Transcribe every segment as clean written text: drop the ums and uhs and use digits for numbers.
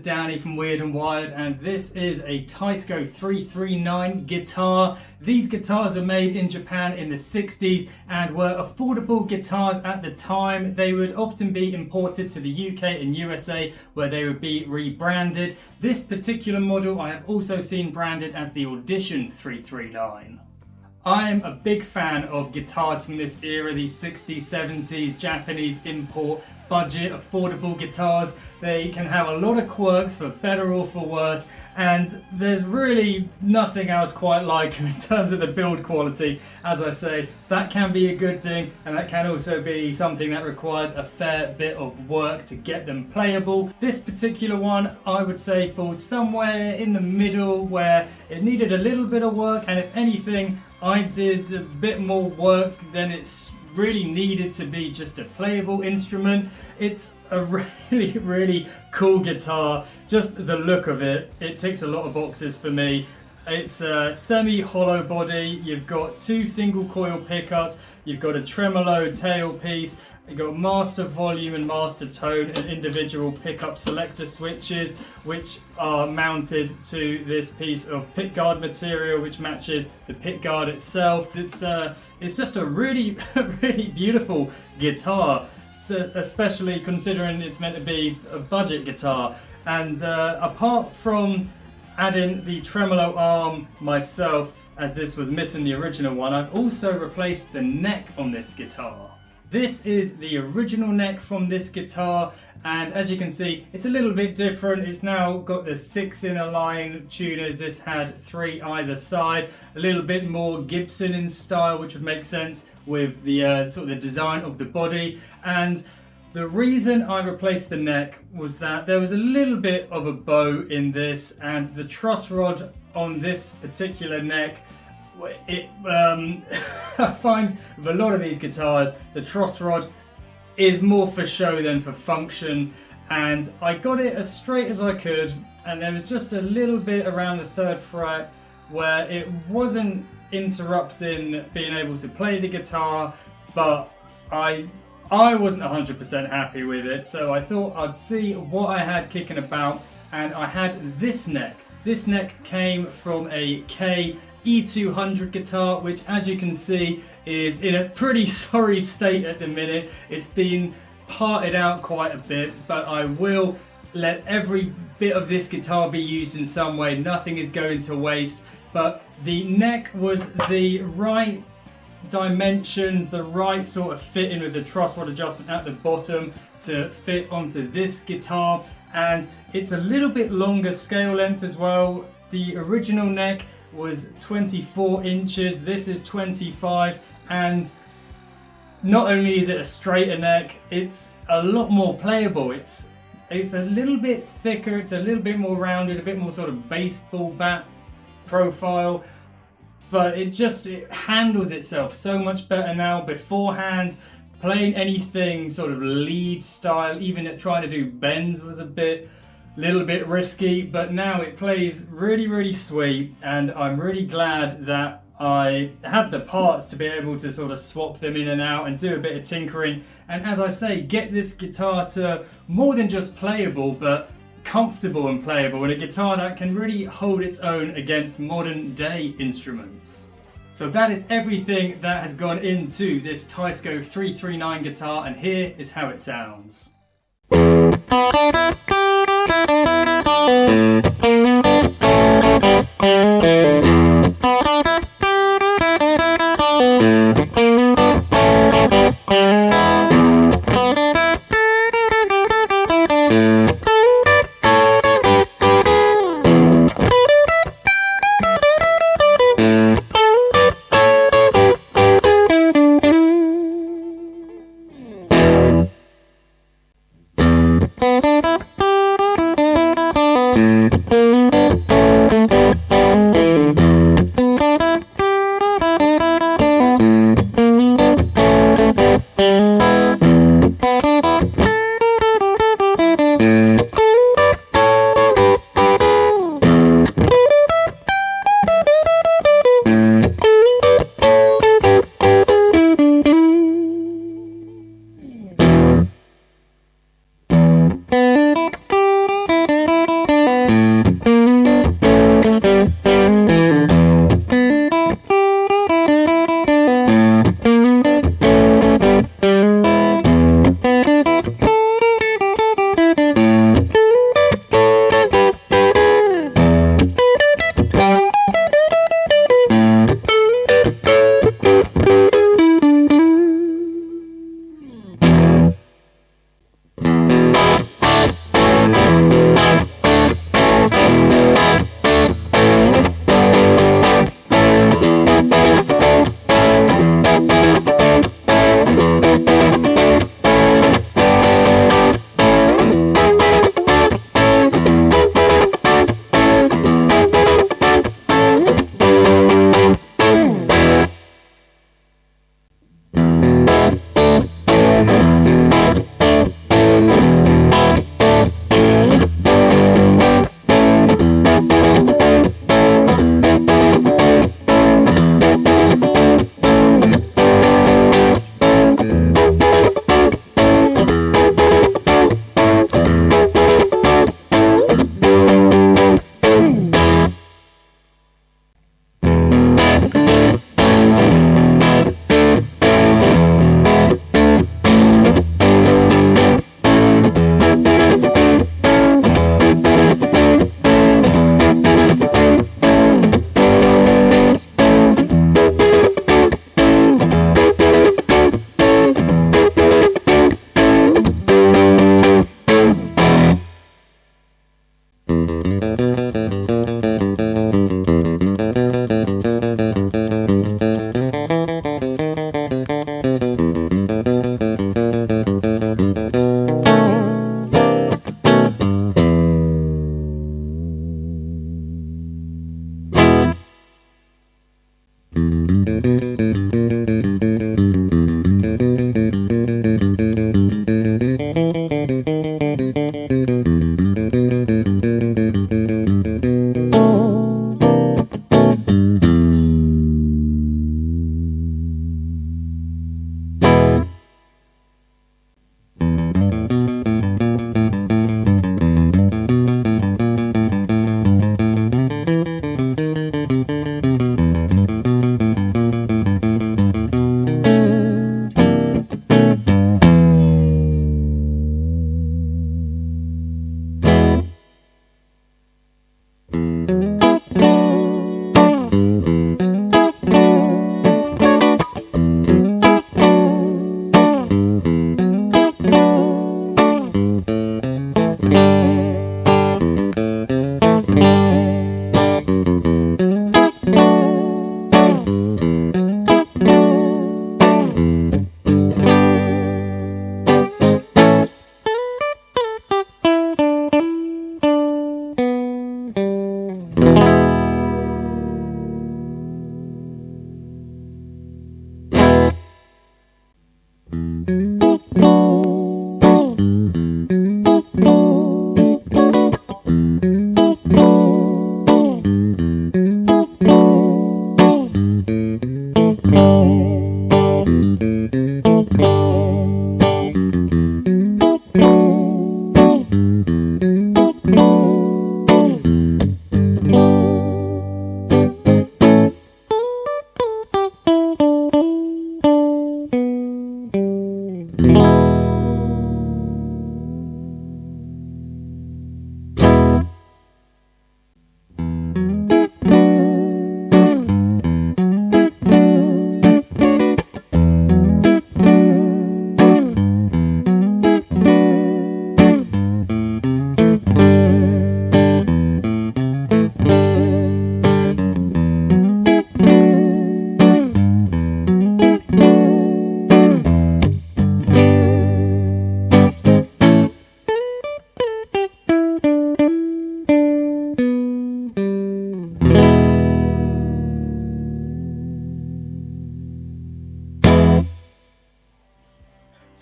Danny from Weird and Wired, and this is a Teisco 339 guitar. These guitars were made in Japan in the 60s and were affordable guitars at the time. They would often be imported to the UK and USA where they would be rebranded. This particular model I have also seen branded as the Audition 339. I am a big fan of guitars from this era, these 60s, 70s, Japanese import, budget, affordable guitars. They can have a lot of quirks for better or for worse, and there's really nothing else quite like them in terms of the build quality. As I say, that can be a good thing, and that can also be something that requires a fair bit of work to get them playable. This particular one, I would say, falls somewhere in the middle where it needed a little bit of work, and if anything, I did a bit more work than it's really needed to be just a playable instrument. It's a really cool guitar. Just the look of it, it ticks a lot of boxes for me. It's a semi-hollow body, you've got two single coil pickups, you've got a tremolo tailpiece, you've got master volume and master tone and individual pickup selector switches, which are mounted to this piece of pickguard material which matches the pickguard itself. It's just a really beautiful guitar, especially considering it's meant to be a budget guitar. And apart from adding the tremolo arm myself, as this was missing the original one, I've also replaced the neck on this guitar. This is the original neck from this guitar, and as you can see, it's a little bit different. It's now got the 6 inner line tuners. This had 3 either side, a little bit more Gibson in style, which would make sense with the sort of the design of the body. And the reason I replaced the neck was that there was a little bit of a bow in this, and the truss rod on this particular neck, I find with a lot of these guitars, the truss rod is more for show than for function, and I got it as straight as I could, and there was just a little bit around the 3rd fret where it wasn't interrupting being able to play the guitar, but I wasn't 100% happy with it, so I thought I'd see what I had kicking about, and I had this neck. This neck came from a K E200 guitar, which, as you can see, is in a pretty sorry state at the minute. It's been parted out quite a bit, but I will let every bit of this guitar be used in some way. Nothing is going to waste, but the neck was the right dimensions, the right sort of fitting with the truss rod adjustment at the bottom to fit onto this guitar, and it's a little bit longer scale length as well. The original neck was 24 inches, this is 25, and not only is it a straighter neck, it's a lot more playable. It's a little bit thicker, it's a little bit more rounded, a bit more sort of baseball bat profile, but it handles itself so much better now. Beforehand, playing anything sort of lead style, even at trying to do bends, was a little bit risky, but now it plays really sweet, and I'm really glad that I have the parts to be able to sort of swap them in and out and do a bit of tinkering, and as I say, get this guitar to more than just playable, but comfortable and playable, and a guitar that can really hold its own against modern day instruments. So that is everything that has gone into this Teisco 339 guitar, and here is how it sounds.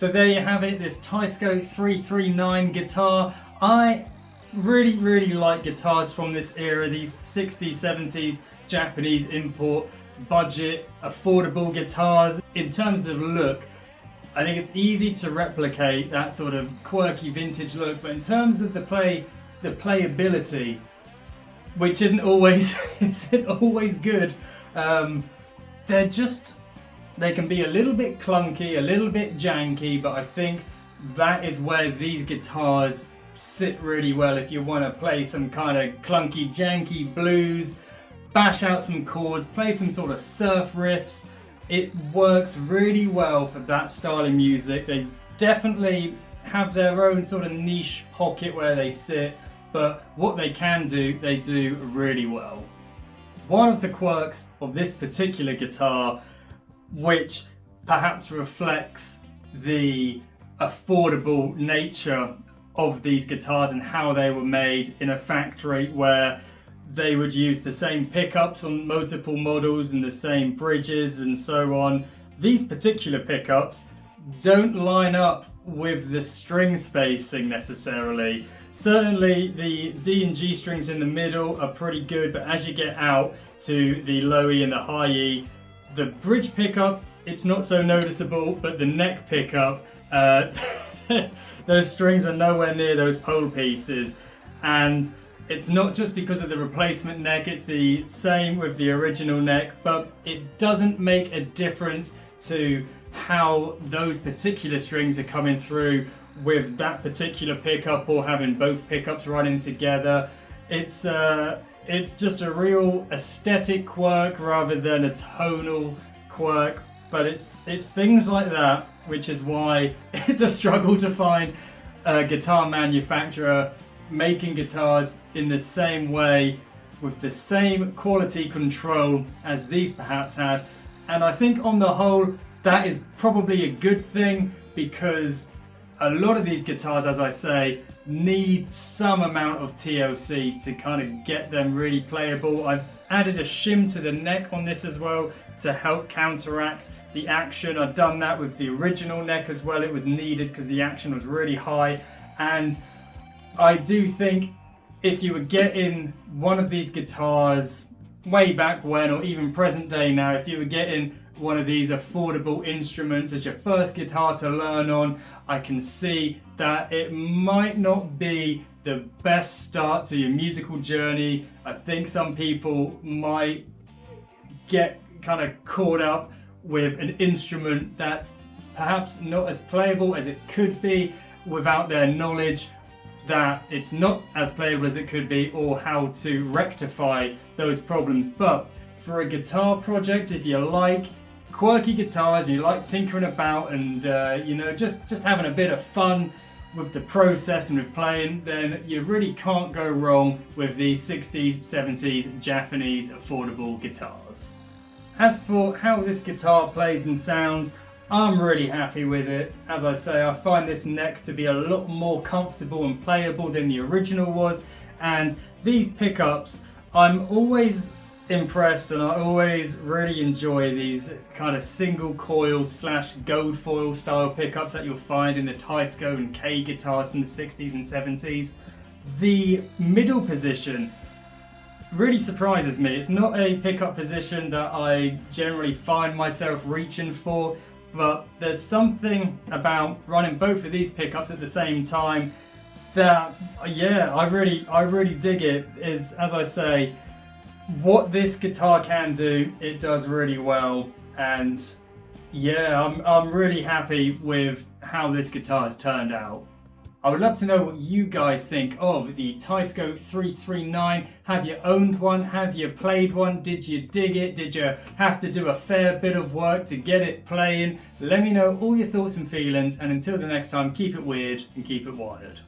So there you have it, this Teisco 339 guitar. I really like guitars from this era, these 60s, 70s Japanese import budget, affordable guitars. In terms of look, I think it's easy to replicate that sort of quirky vintage look, but in terms of the playability, which isn't always good, they can be a little bit clunky, a little bit janky, but I think that is where these guitars sit really well if you want to play some kind of clunky, janky blues, bash out some chords, play some sort of surf riffs. It works really well for that style of music. They definitely have their own sort of niche pocket where they sit, but what they can do, they do really well. One of the quirks of this particular guitar, which perhaps reflects the affordable nature of these guitars and how they were made in a factory where they would use the same pickups on multiple models and the same bridges and so on. These particular pickups don't line up with the string spacing necessarily. Certainly the D and G strings in the middle are pretty good, but as you get out to the low E and the high E, the bridge pickup, it's not so noticeable, but the neck pickup, those strings are nowhere near those pole pieces. And it's not just because of the replacement neck, it's the same with the original neck, but it doesn't make a difference to how those particular strings are coming through with that particular pickup or having both pickups running together. It's just a real aesthetic quirk rather than a tonal quirk, but it's things like that, which is why it's a struggle to find a guitar manufacturer making guitars in the same way with the same quality control as these perhaps had. And I think on the whole that is probably a good thing, because a lot of these guitars, as I say, need some amount of TLC to kind of get them really playable. I've added a shim to the neck on this as well to help counteract the action. I've done that with the original neck as well. It was needed because the action was really high. And I do think if you were getting one of these guitars way back when, or even present day now, if you were getting one of these affordable instruments as your first guitar to learn on, I can see that it might not be the best start to your musical journey. I think some people might get kind of caught up with an instrument that's perhaps not as playable as it could be without their knowledge that it's not as playable as it could be, or how to rectify those problems. But for a guitar project, if you like quirky guitars and you like tinkering about and just having a bit of fun with the process and with playing, then you really can't go wrong with these 60s, 70s Japanese affordable guitars. As for how this guitar plays and sounds, I'm really happy with it. As I say, I find this neck to be a lot more comfortable and playable than the original was, and these pickups, I'm always impressed and I always really enjoy these kind of single coil / gold foil style pickups that you'll find in the Teisco and K guitars from the 60s and 70s. The middle position really surprises me. It's not a pickup position that I generally find myself reaching for, but there's something about running both of these pickups at the same time that, yeah, I really dig it. Is, as I say, what this guitar can do, it does really well, and yeah, I'm really happy with how this guitar has turned out. I would love to know what you guys think of the Teisco 339. Have you owned one? Have you played one? Did you dig it? Did you have to do a fair bit of work to get it playing? Let me know all your thoughts and feelings, and until the next time, keep it weird and keep it wired.